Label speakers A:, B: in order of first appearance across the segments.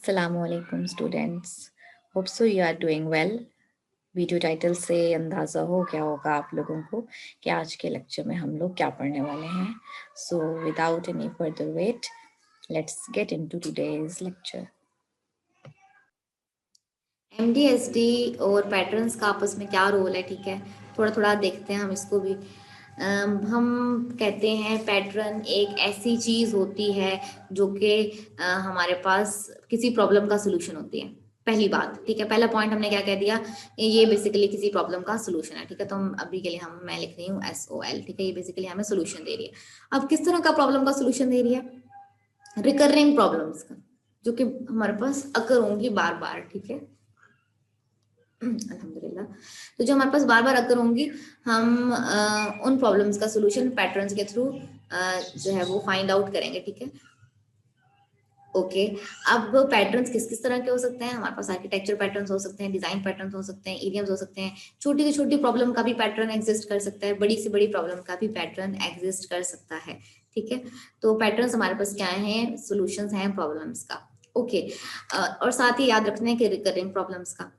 A: अस्सलामुअलैकुम students, hope so you are doing well. Video title से अंदाज़ा हो गया होगा आप लोगों को कि आज के लेक्चर में हम लोग क्या पढ़ने वाले हैं। So without any further wait, let's get into today's lecture.
B: MDSD और पैटर्न्स का आपस में क्या रोल है, ठीक है, थोड़ा थोड़ा देखते हैं हम इसको भी। हम कहते हैं पैटर्न एक ऐसी चीज़ होती है जो कि हमारे पास किसी प्रॉब्लम का सोल्यूशन होती है। पहली बात, ठीक है, पहला पॉइंट हमने क्या कह दिया, ये बेसिकली किसी प्रॉब्लम का सोल्यूशन है, ठीक है। तो हम अभी के लिए मैं लिख रही हूँ SOL, ठीक है। ये बेसिकली हमें सोल्यूशन दे रही है। अब किस तरह का प्रॉब्लम का सोल्यूशन दे रही है? रिकरिंग प्रॉब्लम्स का, जो कि हमारे पास अकर होंगी बार बार, ठीक है। अल्हम्दुलिल्लाह। तो जो हमारे पास बार बार अकर होंगी, हम उन प्रॉब्लम्स का सोल्यूशन पैटर्न्स के थ्रू जो है वो फाइंड आउट करेंगे, ठीक है। ओके, अब पैटर्न्स किस किस तरह के हो सकते हैं? हमारे पास आर्किटेक्चर पैटर्न्स हो सकते हैं, डिजाइन पैटर्न्स हो सकते हैं, इडियम्स हो सकते हैं। छोटी से छोटी प्रॉब्लम का भी पैटर्न एग्जिस्ट कर सकता है, बड़ी से बड़ी प्रॉब्लम का भी पैटर्न एग्जिस्ट कर सकता है, ठीक है। तो पैटर्न्स हमारे पास क्या है? सोल्यूशंस हैं प्रॉब्लम्स का। ओके, और साथ ही याद रखना है कि रिकरिंग प्रॉब्लम्स का,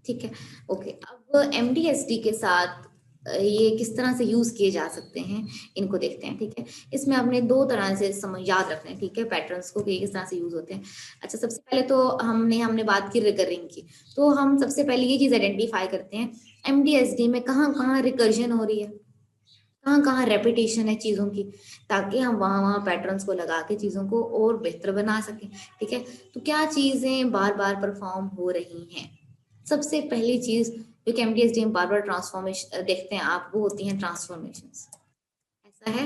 B: ठीक है। ओके, अब MDSD के साथ ये किस तरह से यूज किए जा सकते हैं, इनको देखते हैं, ठीक है। इसमें आपने दो तरह से समझ याद रखना है, ठीक है, पैटर्न्स को कि किस तरह से यूज होते हैं। अच्छा, सबसे पहले तो हमने बात की रिकरिंग की, तो हम सबसे पहले ये चीज आइडेंटिफाई करते हैं MDSD में कहाँ कहाँ रिकर्जन हो रही है, कहाँ कहाँ रेपिटेशन है चीजों की, ताकि हम वहां वहां पैटर्न्स को लगा के चीजों को और बेहतर बना सकें, ठीक है। तो क्या चीजें बार बार परफॉर्म हो रही हैं? सबसे पहली चीज जो कि MDSD में बार बार ट्रांसफॉर्मेशन देखते हैं आप, वो होती हैं ट्रांसफॉर्मेशंस। ऐसा है,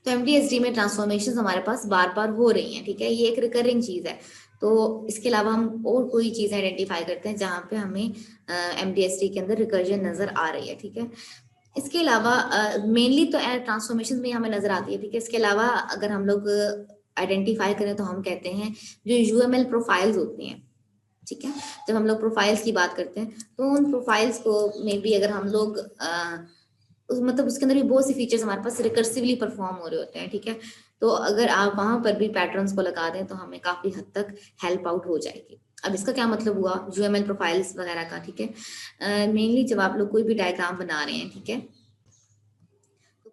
B: तो MDSD में ट्रांसफॉर्मेशंस हमारे पास बार बार हो रही हैं, ठीक है। ये एक रिकरिंग चीज है। तो इसके अलावा हम और कोई चीज आइडेंटिफाई करते हैं जहां पे हमें MDSD के अंदर रिकर्जन नजर आ रही है, ठीक है। इसके अलावा मेनली तो ट्रांसफॉर्मेशन में हमें नजर आती है, ठीक है। इसके अलावा अगर हम लोग आइडेंटिफाई करें तो हम कहते हैं जो UML प्रोफाइल्स होती हैं, ठीक है। जब हम लोग प्रोफाइल्स की बात करते हैं तो उन प्रोफाइल्स को मे बी अगर हम लोग मतलब उसके अंदर भी बहुत सी फीचर्स हमारे पास रिकर्सिवली परफॉर्म हो रहे होते हैं, ठीक है। तो अगर आप वहां पर भी पैटर्न्स को लगा दें तो हमें काफी हद तक हेल्प आउट हो जाएगी। अब इसका क्या मतलब हुआ UML प्रोफाइल्स वगैरह का, ठीक है। मेनली जब आप लोग कोई भी डायग्राम बना रहे हैं, ठीक है,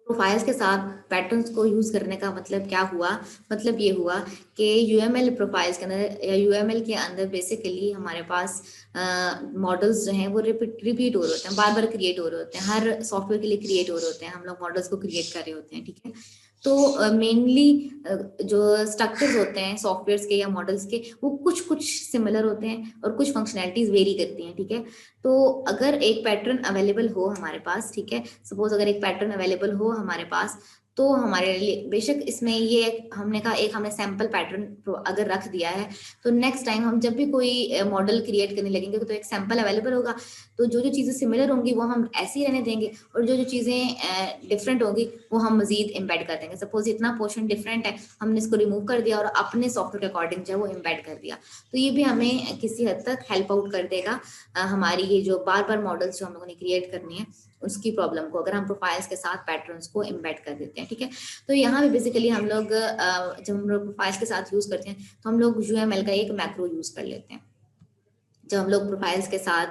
B: प्रोफाइल्स के साथ पैटर्न्स को यूज करने का मतलब क्या हुआ? मतलब ये हुआ कि UML प्रोफाइल्स के अंदर या UML के अंदर बेसिकली हमारे पास मॉडल्स जो हैं वो रिपीट हो रहे होते हैं, बार बार क्रिएट हो रहे होते हैं, हर सॉफ्टवेयर के लिए क्रिएट हो रहे होते हैं, हम लोग मॉडल्स को क्रिएट कर रहे होते हैं, ठीक है। तो मेनली जो स्ट्रक्चर्स होते हैं सॉफ्टवेयर के या मॉडल्स के, वो कुछ कुछ सिमिलर होते हैं और कुछ फंक्शनैलिटीज वेरी करती हैं, ठीक है। तो अगर एक पैटर्न अवेलेबल हो हमारे पास, ठीक है, सपोज अगर एक पैटर्न अवेलेबल हो हमारे पास, तो हमारे लिए बेशक इसमें ये हमने कहा एक हमने सैंपल पैटर्न अगर रख दिया है, तो नेक्स्ट टाइम हम जब भी कोई मॉडल क्रिएट करने लगेंगे तो एक सैंपल अवेलेबल होगा, तो जो जो चीज़ें सिमिलर होंगी वो हम ऐसे ही रहने देंगे, और जो जो चीज़ें डिफरेंट होंगी वो हम मजीद इम्बेड कर देंगे। सपोज इतना पोर्शन डिफरेंट है, हमने इसको रिमूव कर दिया और अपने सॉफ्टवेयर के अकॉर्डिंग जो है वो इम्बेड कर दिया, तो ये भी हमें किसी हद तक हेल्प आउट कर देगा हमारी ये जो बार बार मॉडल्स जो हम लोगों ने क्रिएट करनी है उसकी प्रॉब्लम को, अगर हम प्रोफाइल्स के साथ पैटर्न्स को एम्बेड कर देते हैं, ठीक है। तो यहाँ भी बेसिकली हम लोग जब हम लोग प्रोफाइल्स के साथ यूज करते हैं तो हम लोग UML का एक मैक्रो यूज कर लेते हैं। जब हम लोग प्रोफाइल्स के साथ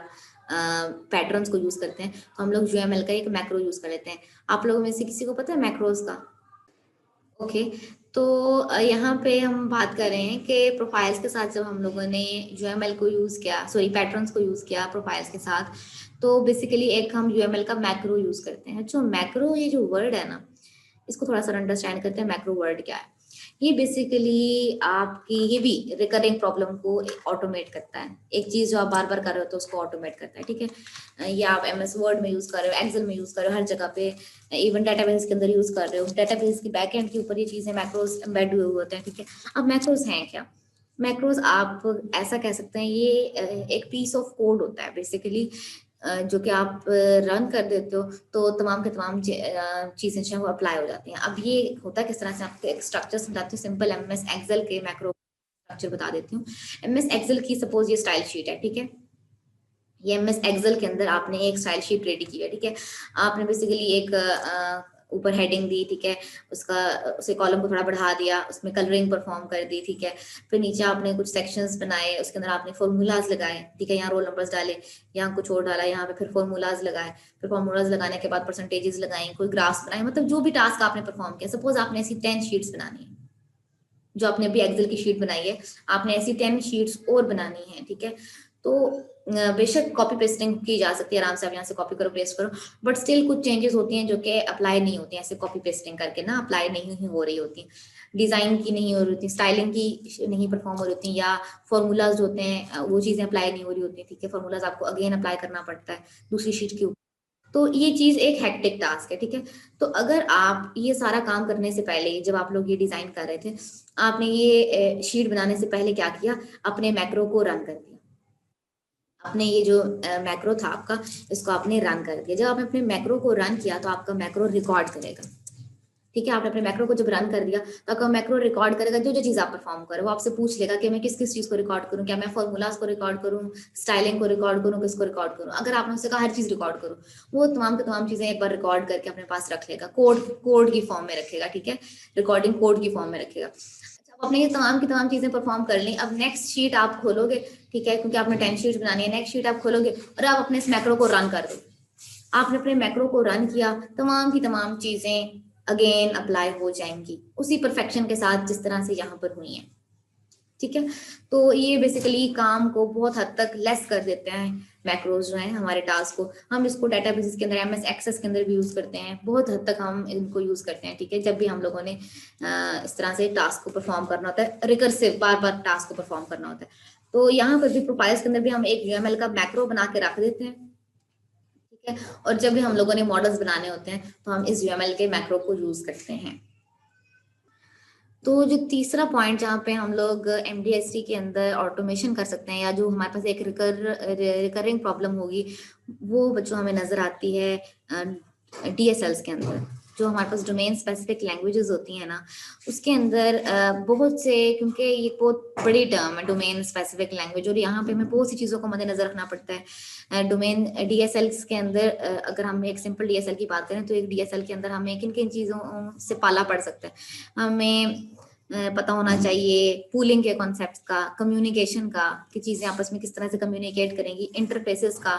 B: पैटर्न्स को यूज करते हैं तो हम लोग UML का एक मैक्रो यूज कर लेते हैं। आप लोगों में से किसी को पता है मैक्रोज का? ओके, तो यहाँ पे हम बात कर रहे हैं कि प्रोफाइल्स के साथ जब हम लोगों ने UML को यूज किया, सॉरी पैटर्न्स को यूज किया प्रोफाइल्स के साथ, तो बेसिकली एक हम UML का मैक्रो यूज करते हैं। जो मैक्रो ये जो वर्ड है ना, इसको थोड़ा सा अंडरस्टैंड करते हैं मैक्रो वर्ड क्या है। ये बेसिकली आपकी ये भी रिकरिंग प्रॉब्लम को ऑटोमेट करता है। एक चीज जो आप बार बार कर रहे हो तो उसको ऑटोमेट करता है, ठीक है। या आप MS वर्ड में यूज कर रहे हो, एक्सेल में यूज कर रहे हो, हर जगह पे इवन डाटाबेस के अंदर यूज कर रहे हो, डाटाबेस की बैकएंड के ऊपर ये चीजें मैक्रोज एम्बेड हुए होते हैं, ठीक है। अब मैक्रोज हैं क्या? मैक्रोज आप ऐसा कह सकते हैं ये एक पीस ऑफ कोड होता है बेसिकली, जो कि आप रन कर देते हो तो तमाम के तमाम चीजें जो है वो अप्लाई हो जाती हैं। अब ये होता है किस तरह से, आपको एक स्ट्रक्चर समझाती हूँ, सिंपल MS एक्सेल के मैक्रो स्ट्रक्चर बता देती हूँ। MS एक्सेल की सपोज ये स्टाइल शीट है, ठीक है। ये MS एक्सेल के अंदर आपने एक स्टाइल शीट रेडी की है, ठीक है। आपने बेसिकली एक ऊपर हेडिंग दी, ठीक है, उसका उसे कॉलम को थोड़ा बढ़ा दिया, उसमें कलरिंग परफॉर्म कर दी, ठीक है, फिर नीचे आपने कुछ सेक्शंस बनाए, उसके अंदर आपने फॉर्मूलाज लगाए, ठीक है, यहाँ रोल नंबर्स डाले, यहाँ कुछ और डाला, यहाँ पे फिर फॉर्मूलाज लगाए, फिर फॉर्मूलाज लगाने के बाद परसेंटेजेस लगाए, कोई ग्राफ्स बनाए, मतलब जो भी टास्क आपने परफॉर्म किया। सपोज आपने ऐसी 10 शीट्स बनानी है, जो आपने अभी एक्सेल की शीट बनाई है, आपने ऐसी 10 शीट्स और बनानी है, ठीक है। तो बेशक कॉपी पेस्टिंग की जा सकती है, आराम से आप यहाँ से कॉपी करो पेस्ट करो, बट स्टिल कुछ चेंजेस होती हैं जो कि अप्लाई नहीं होती हैं ऐसे कॉपी पेस्टिंग करके ना, अप्लाई नहीं हो रही होती, डिजाइन की नहीं हो रही होती, स्टाइलिंग की नहीं परफॉर्म हो रही होती, या फॉर्मूलाज होते हैं वो चीजें अप्लाई नहीं हो रही होती, ठीक है, फॉर्मूलाज आपको अगेन अप्लाई करना पड़ता है दूसरी शीट के ऊपर। तो ये चीज एक हेक्टिक टास्क है, ठीक है। तो अगर आप ये सारा काम करने से पहले, जब आप लोग ये डिजाइन कर रहे थे, आपने ये शीट बनाने से पहले क्या किया, अपने मैक्रो को रन कर दिया, आपने ये जो मैक्रो था आपका, इसको आपने रन कर दिया। जब आपने अपने मैक्रो को रन किया तो आपका मैक्रो रिकॉर्ड करेगा, ठीक है। आपने अपने मैक्रो को जब रन कर दिया तो आपका मैक्रो रिकॉर्ड करेगा जो जो चीज आप परफॉर्म करो, वो आपसे पूछ लेगा कि मैं किस किस चीज को रिकॉर्ड करूं, क्या मैं फॉर्मूलाज को रिकॉर्ड करूं, स्टाइलिंग को रिकॉर्ड करूं, किसको रिकॉर्ड करूं। अगर आपने उससे कहा हर चीज रिकॉर्ड करो, वो तमाम की तमाम चीजें एक बार रिकॉर्ड करके अपने पास रख लेगा, कोड की फॉर्म में रखेगा, ठीक है, रिकॉर्डिंग कोड की फॉर्म में रखेगा। आपने ये तमाम की तमाम चीजें परफॉर्म कर ली, अब नेक्स्ट शीट आप खोलोगे, ठीक है, क्योंकि आपने 10 शीट बनानी है, नेक्स्ट शीट आप खोलोगे और आप अपने इस मैक्रो को रन कर दो। आपने अपने मैक्रो को रन किया, तमाम की तमाम चीजें अगेन अप्लाई हो जाएंगी उसी परफेक्शन के साथ जिस तरह से यहाँ पर हुई है, ठीक है। तो ये बेसिकली काम को बहुत हद तक लेस कर देते हैं मैक्रोज जो है हमारे टास्क को। हम इसको डेटाबेसेस के अंदर, एमएस एक्सेस के अंदर भी यूज करते हैं, बहुत हद तक हम इनको यूज करते हैं, ठीक है, जब भी हम लोगों ने इस तरह से टास्क को परफॉर्म करना होता है, रिकर्सिव बार बार टास्क को परफॉर्म करना होता है। तो यहाँ पर भी प्रोफाइल्स के अंदर भी हम एक यूएमएल का मैक्रो बना के रख देते हैं, ठीक है, और जब भी हम लोगों ने मॉडल्स बनाने होते हैं तो हम इस यूएमएल के मैक्रो को यूज करते हैं। तो जो तीसरा पॉइंट जहाँ पे हम लोग एमडीएसटी के अंदर ऑटोमेशन कर सकते हैं, या जो हमारे पास एक रिकरिंग प्रॉब्लम होगी, वो बच्चों हमें नजर आती है डीएसएल्स के अंदर। जो हमारे पास डोमेन स्पेसिफिक लैंग्वेजेस होती हैं ना, उसके अंदर बहुत से, क्योंकि ये बहुत बड़ी टर्म है डोमेन स्पेसिफिक लैंग्वेज, और यहाँ पे हमें बहुत सी चीज़ों को मद्देनजर रखना पड़ता है। डोमेन डीएसएल के अंदर अगर हम एक सिंपल डीएसएल की बात करें तो एक डीएसएल के अंदर हमें किन किन चीज़ों से पाला पड़ सकता है। हमें पता होना चाहिए पूलिंग के कॉन्सेप्ट का, कम्युनिकेशन का, कि चीज़ें आपस में किस तरह से कम्युनिकेट करेंगी, इंटरफेसेस का,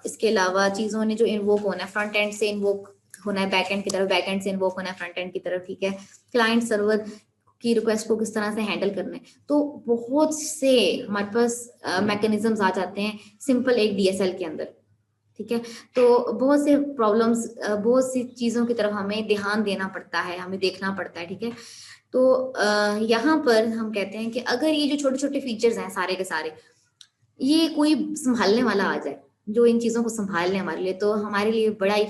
B: इसके अलावा चीज़ों ने जो इन्वोक होना है, फ्रंट एंड से इन्वोक होना है बैक एंड की तरफ, बैक एंड से इन्वोक होना है फ्रंट एंड की तरफ, ठीक है, क्लाइंट सर्वर की रिक्वेस्ट को किस तरह से हैंडल करना है। तो बहुत से हमारे पास मैकेनिज्म्स आ जाते हैं सिंपल एक डीएसएल के अंदर, ठीक है। तो बहुत से प्रॉब्लम्स, बहुत सी चीजों की तरफ हमें ध्यान देना पड़ता है, हमें देखना पड़ता है, ठीक है। तो यहाँ पर हम कहते हैं कि अगर ये जो छोटे छोटे फीचर्स हैं सारे के सारे, ये कोई संभालने वाला आ जाए जो इन चीजों को संभाल ले हमारे लिए, तो हमारे लिए बड़ा ही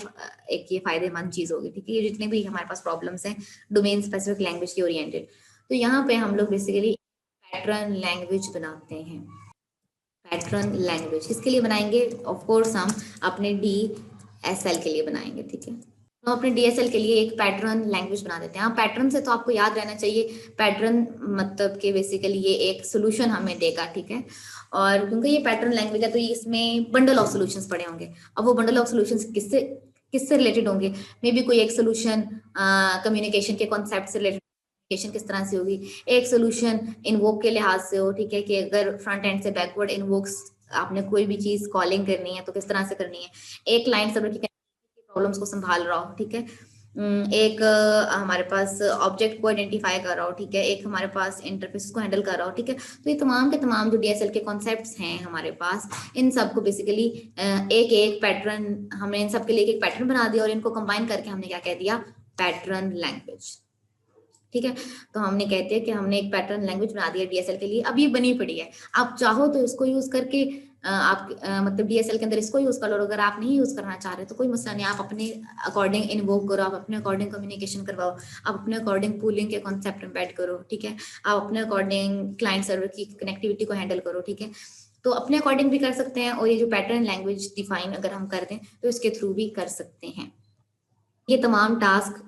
B: एक ये फायदेमंद चीज होगी, ठीक है। ये जितने भी हमारे पास प्रॉब्लम्स हैं डोमेन स्पेसिफिक लैंग्वेज के ओरिएंटेड, तो यहाँ पे हम लोग बेसिकली पैटर्न लैंग्वेज बनाते हैं। पैटर्न लैंग्वेज किसके लिए बनाएंगे? ऑफ कोर्स हम अपने डीएसएल के लिए बनाएंगे, ठीक है। तो अपने डीएसएल के लिए एक पैटर्न लैंग्वेज बना देते हैं। हाँ, पैटर्न से तो आपको याद रहना चाहिए, पैटर्न मतलब कि बेसिकली ये एक सोल्यूशन हमें देगा, ठीक है। और क्योंकि ये पैटर्न लैंग्वेज है तो इसमें बंडल ऑफ सॉल्यूशंस पड़े होंगे। अब वो बंडल ऑफ सॉल्यूशंस किससे किससे रिलेटेड होंगे? मे बी कोई एक सोल्यूशन कम्युनिकेशन के कॉन्सेप्ट से रिलेटेड, कम्युनिकेशन किस तरह से होगी, एक सोल्यूशन इन्वोक के लिहाज से हो, ठीक है, कि अगर फ्रंट एंड से बैकवर्ड इन्वोक्स आपने कोई भी चीज कॉलिंग करनी है तो किस तरह से करनी है, एक क्लाइंट सर्वर की प्रॉब्लम्स को संभाल रहा हो, ठीक है, एक हमारे पास ऑब्जेक्ट को आइडेंटिफाई कर रहा हो, ठीक है, एक हमारे पास इंटरफेस को हैंडल कर रहा हो, ठीक है। तो ये तमाम के तमाम जो डीएसएल के कॉन्सेप्ट्स हैं हमारे पास, इन सब को बेसिकली एक एक पैटर्न, हमने इन सब के लिए एक पैटर्न बना दिया और इनको कंबाइन करके हमने क्या कह दिया? पैटर्न लैंग्वेज, ठीक है। तो हमने कहते हैं कि हमने एक पैटर्न लैंग्वेज बना दिया डीएसएल के लिए, अब ये बनी पड़ी है, आप चाहो तो इसको यूज करके आप मतलब डीएसएल के अंदर इसको यूज कर लो। अगर आप नहीं यूज करना चाह रहे तो कोई मसला नहीं, आप अपने अकॉर्डिंग इन्वोक करो, आप अपने अकॉर्डिंग कम्युनिकेशन करवाओ, आप अपने अकॉर्डिंग पूलिंग के कॉन्सेप्ट एम्बेड करो, ठीक है, आप अपने अकॉर्डिंग क्लाइंट सर्वर की कनेक्टिविटी को हैंडल करो, ठीक है। तो अपने अकॉर्डिंग भी कर सकते हैं, और ये जो पैटर्न लैंग्वेज डिफाइन अगर हम कर दें तो इसके थ्रू भी कर सकते हैं। ये तमाम टास्क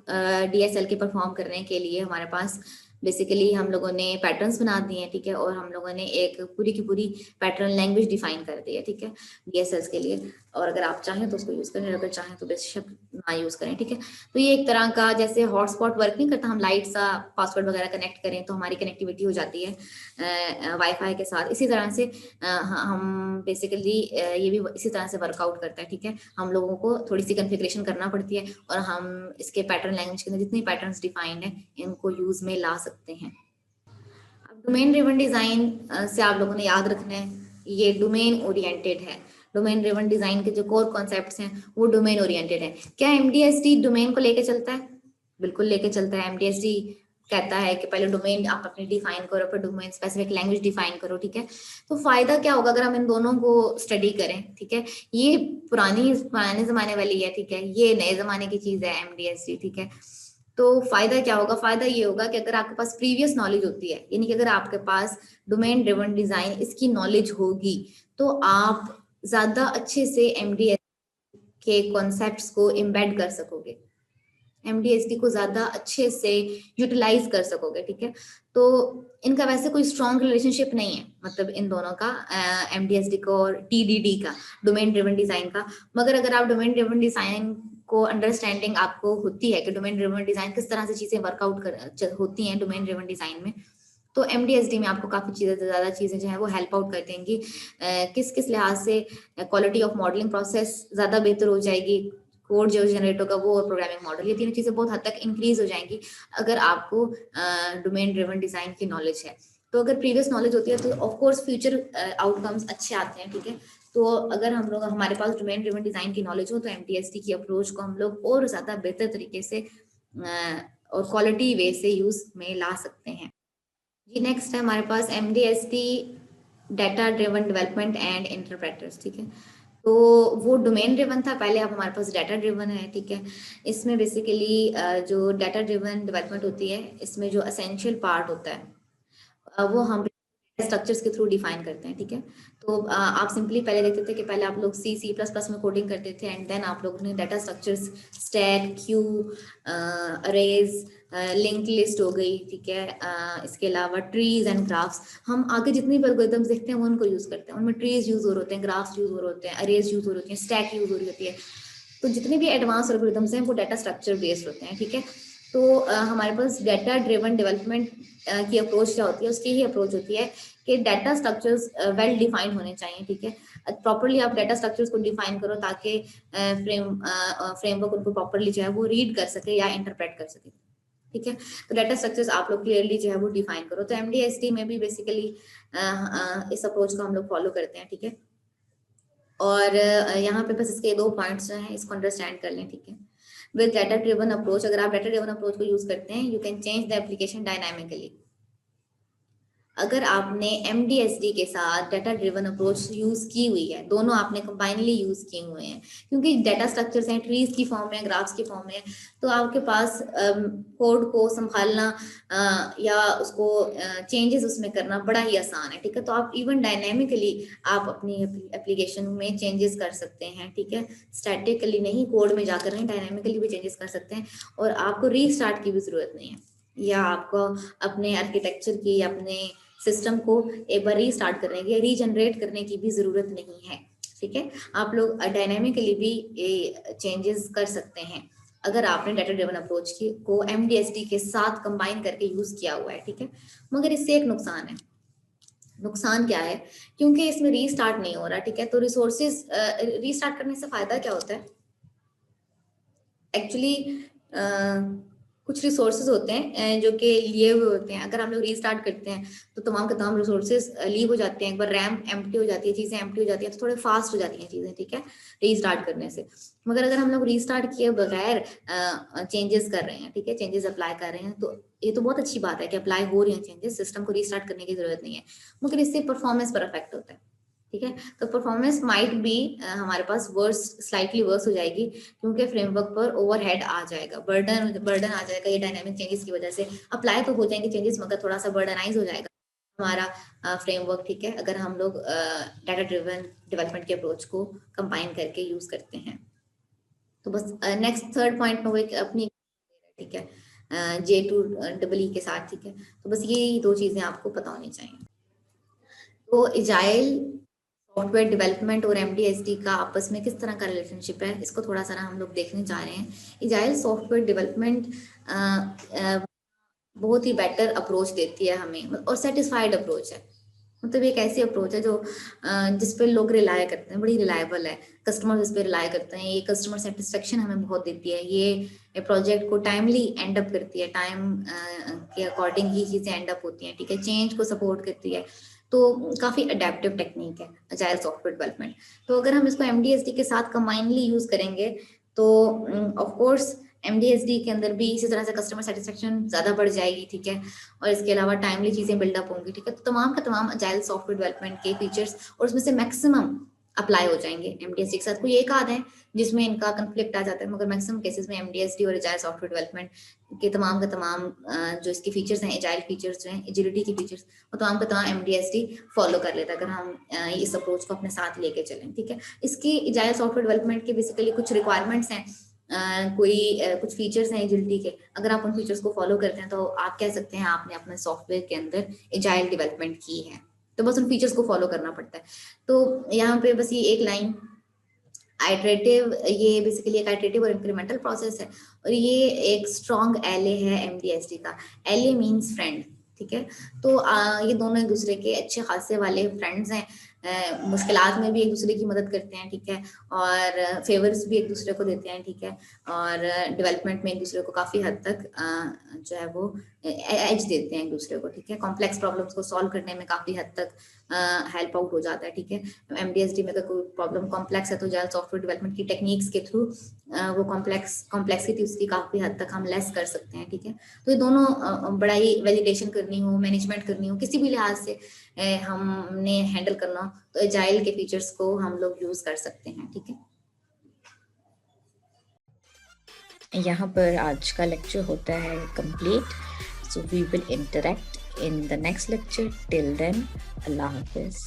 B: डीएसएल के परफॉर्म करने के लिए हमारे पास बेसिकली हम लोगों ने पैटर्न्स बना दिए हैं, ठीक है, और हम लोगों ने एक पूरी की पूरी पैटर्न लैंग्वेज डिफाइन कर दी है, ठीक है, DSLs के लिए। और अगर आप चाहें तो उसको यूज करें, अगर चाहें तो बेशक ना यूज करें, ठीक है। तो ये एक तरह का जैसे हॉटस्पॉट वर्क नहीं करता, हम लाइट सा पासवर्ड वगैरह कनेक्ट करें तो हमारी कनेक्टिविटी हो जाती है वाईफाई के साथ, इसी तरह से हम बेसिकली ये भी इसी तरह से वर्कआउट करता है, ठीक है। हम लोगों को थोड़ी सी कॉन्फ़िगरेशन करना पड़ती है और हम इसके पैटर्न लैंग्वेज के अंदर जितनी पैटर्न्स डिफाइंड है इनको यूज में ला सकते हैं। अब डोमेन ड्रिवन डिजाइन से आप लोगों ने याद रखना है, ये डोमेन ओरिएंटेड है। डोमेन ड्रिवन डिजाइन के जो कोर कॉन्सेप्ट्स हैं वो डोमेन ओरिएंटेड है। क्या MDSD डोमेन को लेके चलता है? बिल्कुल लेके चलता है। MDSD कहता है कि पहले डोमेन आप अपनी डिफाइन करो, फिर डोमेन स्पेसिफिक लैंग्वेज डिफाइन करो, ठीक है। तो फायदा क्या होगा अगर हम इन दोनों को स्टडी करें, ठीक है। ये पुराने जमाने वाली है, ठीक है, ये नए जमाने की चीज है MDSD, ठीक है। तो फायदा क्या होगा? फायदा ये होगा कि अगर आपके पास प्रीवियस नॉलेज होती है, यानी कि अगर आपके पास डोमेन ड्रिवन डिजाइन इसकी नॉलेज होगी तो आप ज्यादा अच्छे से MDSD के कॉन्सेप्ट्स को एम्बेड कर सकोगे, MDSD को ज्यादा अच्छे से यूटिलाइज कर सकोगे, ठीक है। तो इनका वैसे कोई स्ट्रॉन्ग रिलेशनशिप नहीं है, मतलब इन दोनों का, MDSD का और TDD का, डोमेन ड्रिवन डिजाइन का। मगर अगर आप डोमेन ड्रिवन डिजाइन को अंडरस्टैंडिंग आपको होती है कि डोमेन ड्रिवन डिजाइन किस तरह से चीजें वर्कआउट होती हैं डोमेन ड्रिवन डिजाइन में, तो MDSD में आपको काफी चीजें, ज्यादा चीजें जो है वो हेल्प आउट कर देंगी। किस किस लिहाज से क्वालिटी ऑफ मॉडलिंग प्रोसेस ज्यादा बेहतर हो जाएगी, कोड जो जनरेट होगा वो, और प्रोग्रामिंग मॉडल, ये तीनों चीजें बहुत हद तक इंक्रीज हो जाएंगी अगर आपको डोमेन ड्रिवन डिजाइन की नॉलेज है। तो अगर प्रीवियस नॉलेज होती है तो ऑफ कोर्स फ्यूचर आउटकम्स अच्छे आते हैं, ठीक है। तो अगर हम लोग, हमारे पास डोमेन ड्रिवन डिजाइन की नॉलेज हो तो MDSD की अप्रोच को हम लोग और ज्यादा बेहतर तरीके से और क्वालिटी वे से यूज में ला सकते हैं। जी नेक्स्ट है हमारे पास MDSD data driven development and interpreters, ठीक है। तो वो डोमेन ड्रिवन था पहले, अब हमारे पास डाटा ड्रिवन है, ठीक है। इसमें बेसिकली जो डाटा ड्रिवन डेवलपमेंट होती है, इसमें जो असेंशियल पार्ट होता है वो हम स्ट्रक्चर्स के थ्रू डिफाइन करते हैं, ठीक है। तो आप सिंपली पहले देखते थे कि पहले आप लोग C++ में कोडिंग करते थे, एंड देन आप लोगों ने data structures, stack, Q, arrays, link list हो गई, ठीक है। इसके अलावा ट्रीज एंड ग्राफ्स, हम आगे जितनी भी एल्गोरिथम्स देखते हैं वो उनको यूज करते हैं, उनमें ट्रीज यूज हो रहे होते हैं, ग्राफ्स यूज हो रहे होते हैं, अरेज यूज हो रही होती हैं, स्टैक यूज हो रही होती है। तो जितने भी एडवांस एल्गोरिथम्स हैं वो डाटा स्ट्रक्चर बेस्ड होते हैं, ठीक है। तो हमारे पास डाटा ड्रिवन डेवलपमेंट की अप्रोच क्या होती है, उसकी ही अप्रोच होती है कि डाटा स्ट्रक्चर्स वेल डिफाइंड होने चाहिए, ठीक है। प्रॉपरली आप डाटा स्ट्रक्चर्स को डिफाइन करो ताकि फ्रेमवर्क उनको प्रॉपरली जो है वो रीड कर सके या इंटरप्रेट कर सके, ठीक है। तो डाटा स्ट्रक्चर्स आप लोग क्लियरली जो है वो डिफाइन करो। तो MDSD में भी बेसिकली इस अप्रोच को हम लोग फॉलो करते हैं, ठीक है। और यहाँ पे बस इसके 2 पॉइंट्स जो हैं इसको अंडरस्टैंड कर लें, ठीक है। विद डाटा ड्रिवन अप्रोच, अगर आप डाटा ड्रिवन अप्रोच को यूज करते हैं, you can change the application dynamically. अगर आपने MDSD के साथ डाटा ड्रिवन अप्रोच यूज की हुई है, दोनों आपने कंबाइनली यूज किए हुए हैं, क्योंकि डाटा स्ट्रक्चर्स हैं ट्रीज की फॉर्म में, ग्राफ्स की फॉर्म में, तो आपके पास कोड को संभालना या उसको चेंजेस उसमें करना बड़ा ही आसान है, ठीक है। तो आप इवन डायनेमिकली आप अपनी एप्लीकेशन में चेंजेस कर सकते हैं, ठीक है। स्टैटिकली नहीं, कोड में जाकर नहीं, डायनेमिकली भी चेंजेस कर सकते हैं, और आपको रीस्टार्ट की भी जरूरत नहीं है, या आपको अपने आर्किटेक्चर की, अपने सिस्टम को एक बार रीस्टार्ट करने की या रीजनरेट करने की भी जरूरत नहीं है, ठीक है। आप लोग डायनेमिकली भी चेंजेस कर सकते हैं अगर आपने डाटा ड्रिवन अप्रोच की को MDSD के साथ कंबाइन करके यूज किया हुआ है, ठीक है। मगर इससे एक नुकसान है। नुकसान क्या है? क्योंकि इसमें रीस्टार्ट नहीं हो रहा, ठीक है। तो रिसोर्सेज रीस्टार्ट करने से फायदा क्या होता है? एक्चुअली कुछ रिसोर्सेज होते हैं जो कि लिए हुए होते हैं, अगर हम लोग रीस्टार्ट करते हैं तो तमाम के तमाम रिसोर्सेज लीव हो जाते हैं, एक बार रैम एम्प्टी हो जाती है, चीजें एम्प्टी हो जाती हैं, तो थोड़े फास्ट हो जाती हैं चीजें, ठीक है, रीस्टार्ट करने से। मगर अगर हम लोग रीस्टार्ट किए बगैर चेंजेस कर रहे हैं, ठीक है, चेंजेस अप्लाई कर रहे हैं, तो ये तो बहुत अच्छी बात है कि अप्लाई हो रही है चेंजेस, सिस्टम को रीस्टार्ट करने की जरूरत नहीं है, मगर इससे परफॉर्मेंस पर इफेक्ट होता है, ठीक है। तो परफॉर्मेंस माइट भी हमारे पास वर्स, स्लाइटली वर्स हो जाएगी, क्योंकि फ्रेमवर्क पर ओवरहेड आ जाएगा, बर्डन आ जाएगा, ये डायनामिक चेंजेस की वजह से अप्लाई तो हो जाएंगे चेंजेस, मगर थोड़ा सा बर्डनाइज हो जाएगा हमारा फ्रेमवर्क, ठीक है, अगर हम लोग डाटा ड्रिवन डेवलपमेंट के अप्रोच को कंबाइन करके यूज करते हैं। तो बस नेक्स्ट थर्ड पॉइंट में वो एक अपनी, ठीक है, J2EE के साथ, ठीक है। तो बस ये 2 चीजें आपको पता होनी चाहिए। तो एजाइल सॉफ्टवेयर डेवलपमेंट और एमडीएसडी का आपस में किस तरह का रिलेशनशिप है, इसको थोड़ा सा हम लोग देखने जा रहे हैं। एजाइल सॉफ्टवेयर डेवलपमेंट बहुत ही बेटर अप्रोच देती है हमें, और सेटिस्फाइड अप्रोच है। मतलब एक ऐसी अप्रोच है जो जिस पे लोग रिलाय करते हैं, बड़ी रिलायबल है, कस्टमर इस पे रिलाय करते हैं। ये कस्टमर सेटिस्फेक्शन हमें बहुत देती है, ये प्रोजेक्ट को टाइमली एंड अप करती है, टाइम के अकॉर्डिंग ही चीजें एंड अप होती हैं, ठीक है। चेंज को सपोर्ट करती है, तो काफी अडेप्टिव टेक्निक है अजाइल सॉफ्टवेयर डेवलपमेंट। तो अगर हम इसको एमडीएसडी के साथ कंबाइनली यूज करेंगे तो ऑफ कोर्स एमडीएसडी के अंदर भी इसी तरह से कस्टमर सेटिस्फेक्शन ज्यादा बढ़ जाएगी, ठीक है। और इसके अलावा टाइमली चीजें बिल्डअप होंगी, ठीक है। तो तमाम का तमाम अजाइल सॉफ्टवेयर डेवलपमेंट के फीचर्स और उसमें से मैक्सिमम अप्लाई हो जाएंगे एमडीएसडी के साथ। कोई एक आध है जिसमें इनका कंफ्लिक्ट आ जाता है, मगर मैक्सिमम केसेस में एमडीएसडी और एजाइल सॉफ्टवेयर डेवलपमेंट के तमाम का तमाम जो इसके फीचर्स हैं, एजाइल फीचर्स जो हैं, एजिलिटी के फीचर्स, वो तमाम का तमाम एमडीएसडी फॉलो कर लेता है अगर हम इस अप्रोच को अपने साथ लेके चलें, ठीक है। इसकी एजाइल सॉफ्टवेयर डेवलपमेंट के बेसिकली कुछ रिक्वायरमेंट्स हैं, कुछ फीचर्स हैं एजिलिटी के। अगर आप उन फीचर्स को फॉलो करते हैं तो आप कह सकते हैं आपने अपने सॉफ्टवेयर के अंदर एजाइल डेवलपमेंट की है। तो बस उन फीचर्स को फॉलो करना पड़ता है। तो यहाँ पे बस ये एक लाइन आइटरेटिव, ये बेसिकली एक आइटरेटिव और इंक्रीमेंटल प्रोसेस है, और ये एक स्ट्रॉन्ग एले है एमडीएसडी का। एले मींस फ्रेंड, ठीक है। तो ये दोनों एक दूसरे के अच्छे खासे वाले फ्रेंड्स हैं, मुश्किलात में भी एक दूसरे की मदद करते हैं, ठीक है। और फेवर्स भी एक दूसरे को देते हैं, ठीक है। और डेवलपमेंट में एक दूसरे को काफी हद तक जो है वो एज देते हैं एक दूसरे को, ठीक है। कॉम्प्लेक्स प्रॉब्लम्स को सॉल्व करने में काफी हद तक हेल्प आउट हो जाता है, ठीक है। एमडीएसडी में अगर कोई प्रॉब्लम कॉम्प्लेक्स है तो जाइल सॉफ्टवेयर डेवलपमेंट की टेक्निक्स के थ्रू वो कॉम्प्लेक्सिटी उसकी काफी हद तक हम लेस कर सकते हैं, ठीक है। तो ये दोनों बड़ा ही वैलिडेशन करनी हो, मैनेजमेंट करनी हो, किसी भी लिहाज से हमने हैंडल करना हो, तो एजाइल के फीचर्स को हम लोग यूज कर सकते हैं, ठीक है।
A: यहाँ पर आज का लेक्चर होता है complete. So we will interact in the next lecture. Till then, Allah Hafiz.